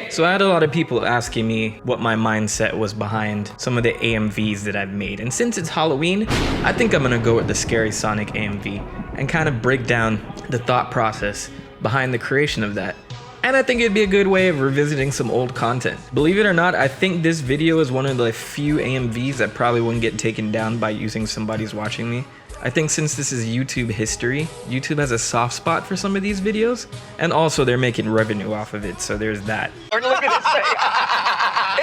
So I had a lot of people asking me what my mindset was behind some of the AMVs that I've made. And since it's Halloween, I think I'm gonna go with the scary Sonic AMV and kind of break down the thought process behind the creation of that. And I think it'd be a good way of revisiting some old content. Believe it or not, I think this video is one of the few AMVs that probably wouldn't get taken down by using somebody's watching me. I think since this is YouTube history, YouTube has a soft spot for some of these videos, and also they're making revenue off of it, so there's that. Look at this thing.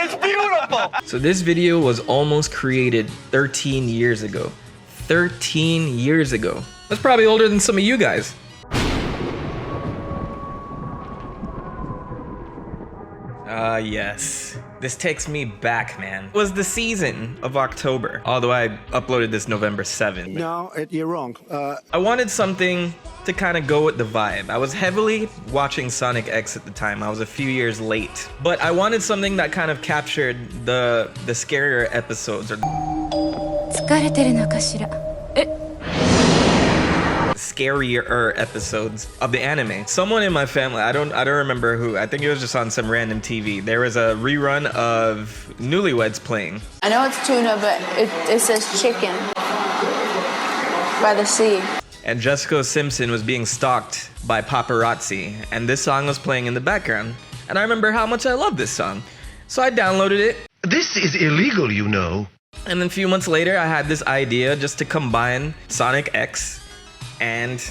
It's beautiful. So this video was almost created 13 years ago. 13 years ago. That's probably older than some of you guys. Yes. This takes me back, man. It was the season of October, although I uploaded this November 7th. No, you're wrong. I wanted something to kind of go with the vibe. I was heavily watching Sonic X at the time. I was a few years late. But I wanted something that kind of captured the scarier episodes or scarier episodes of the anime. Someone in my family, I don't remember who, I think it was just on some random TV. There was a rerun of Newlyweds playing. I know it's tuna, but it says chicken by the sea. And Jessica Simpson was being stalked by paparazzi, and this song was playing in the background. And I remember how much I loved this song. So I downloaded it. This is illegal, you know. And then a few months later, I had this idea just to combine Sonic X and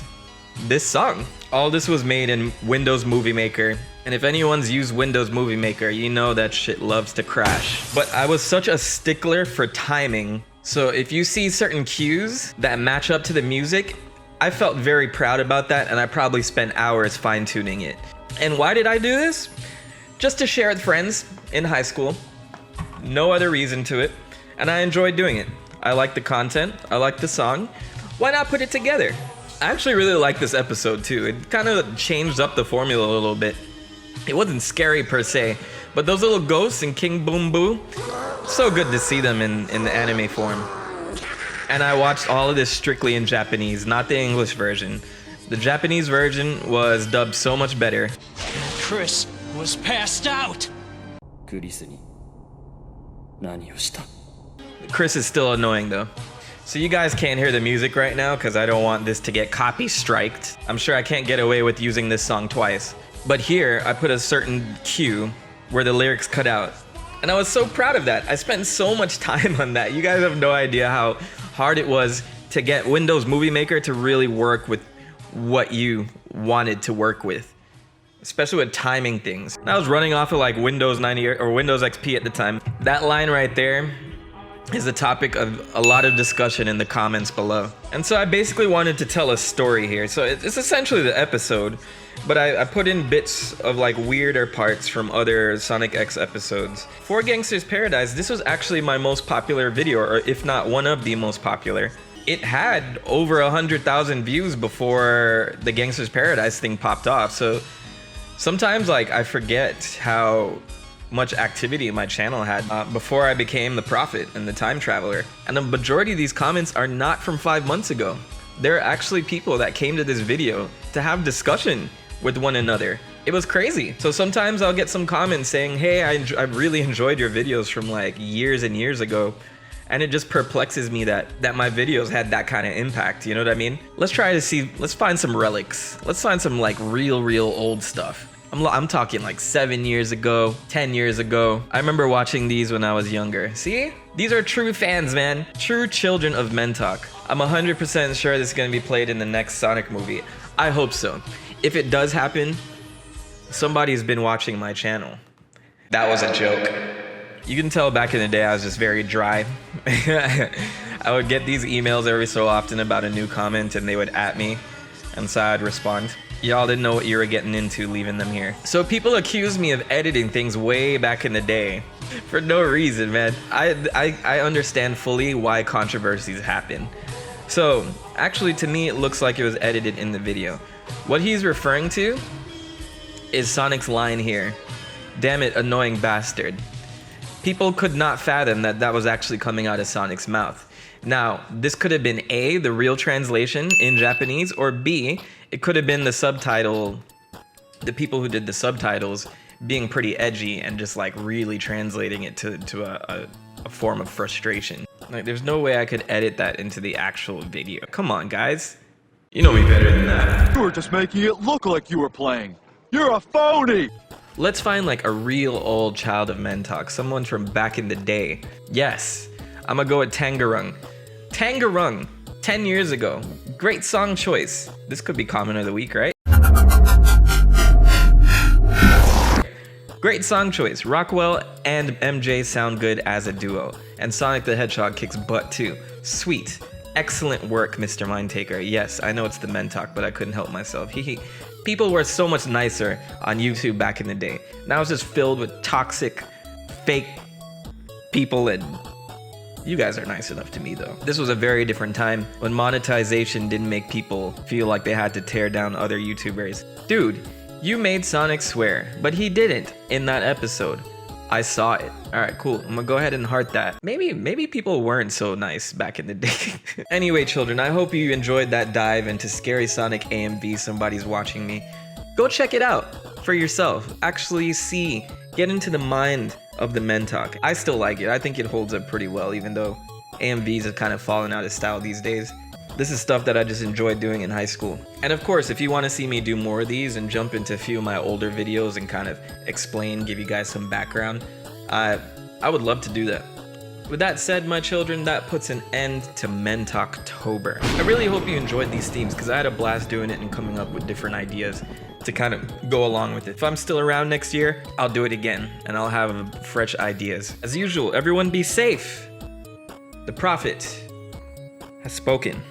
this song. All this was made in Windows Movie Maker. And if anyone's used Windows Movie Maker, you know that shit loves to crash. But I was such a stickler for timing. So if you see certain cues that match up to the music, I felt very proud about that, and I probably spent hours fine-tuning it. And why did I do this? Just to share with friends in high school. No other reason to it. And I enjoyed doing it. I like the content, I like the song. Why not put it together? I actually really like this episode too. It kind of changed up the formula a little bit. It wasn't scary per se, but those little ghosts in King Boom Boo, so good to see them in the anime form. And I watched all of this strictly in Japanese, not the English version. The Japanese version was dubbed so much better. Chris was passed out. Chris is still annoying though. So you guys can't hear the music right now because I don't want this to get copy striked. I'm sure I can't get away with using this song twice. But here, I put a certain cue where the lyrics cut out. And I was so proud of that. I spent so much time on that. You guys have no idea how hard it was to get Windows Movie Maker to really work with what you wanted to work with. Especially with timing things. And I was running off of like Windows 90 or Windows XP at the time. That line right there is the topic of a lot of discussion in the comments below. And so I basically wanted to tell a story here. So it's essentially the episode, but I put in bits of like weirder parts from other Sonic X episodes. For Gangsta's Paradise, this was actually my most popular video, or if not one of the most popular. It had over 100,000 views before the Gangsta's Paradise thing popped off. So sometimes like I forget how much activity my channel had before I became the Prophet and the Time Traveler. And the majority of these comments are not from 5 months ago. There are actually people that came to this video to have discussion with one another. It was crazy. So sometimes I'll get some comments saying, hey, I really enjoyed your videos from like years and years ago. And it just perplexes me that my videos had that kind of impact, you know what I mean? Let's find some relics. Let's find some like real old stuff. I'm talking like 7 years ago, 10 years ago. I remember watching these when I was younger. See? These are true fans, man. True children of Mentok. I'm 100% sure this is gonna be played in the next Sonic movie. I hope so. If it does happen, somebody's been watching my channel. That was a joke. You can tell back in the day I was just very dry. I would get these emails every so often about a new comment and they would at me, and so I'd respond. Y'all didn't know what you were getting into leaving them here. So people accuse me of editing things way back in the day for no reason, man. I understand fully why controversies happen. So actually to me, it looks like it was edited in the video. What he's referring to is Sonic's line here. Damn it, annoying bastard. People could not fathom that that was actually coming out of Sonic's mouth. Now, this could have been A, the real translation in Japanese, or B, it could have been the subtitle, the people who did the subtitles being pretty edgy and just like really translating it to a form of frustration. Like, there's no way I could edit that into the actual video. Come on, guys. You know me better than that. You were just making it look like you were playing. You're a phony! Let's find like a real old child of Mentok, someone from back in the day. Yes, I'm gonna go with Tangerung. Tangerung, 10 years ago. Great song choice. This could be comment of the week, right? Great song choice. Rockwell and MJ sound good as a duo. And Sonic the Hedgehog kicks butt too. Sweet. Excellent work, Mr. Mindtaker. Yes, I know it's TheMentok, but I couldn't help myself. People were so much nicer on YouTube back in the day. Now it's just filled with toxic, fake people, and you guys are nice enough to me though. This was a very different time when monetization didn't make people feel like they had to tear down other YouTubers. Dude, you made Sonic swear, but he didn't in that episode. I saw it. All right, cool. I'm gonna go ahead and heart that. Maybe people weren't so nice back in the day. Anyway, children, I hope you enjoyed that dive into Scary Sonic AMV Somebody's Watching Me. Go check it out for yourself. Actually get into the mind of TheMentok. I still like it. I think it holds up pretty well, even though AMVs have kind of fallen out of style these days. This is stuff that I just enjoyed doing in high school. And of course, if you want to see me do more of these and jump into a few of my older videos and kind of explain, give you guys some background, I would love to do that. With that said, my children, that puts an end to Mentoktober. I really hope you enjoyed these themes because I had a blast doing it and coming up with different ideas to kind of go along with it. If I'm still around next year, I'll do it again and I'll have fresh ideas. As usual, everyone be safe. The prophet has spoken.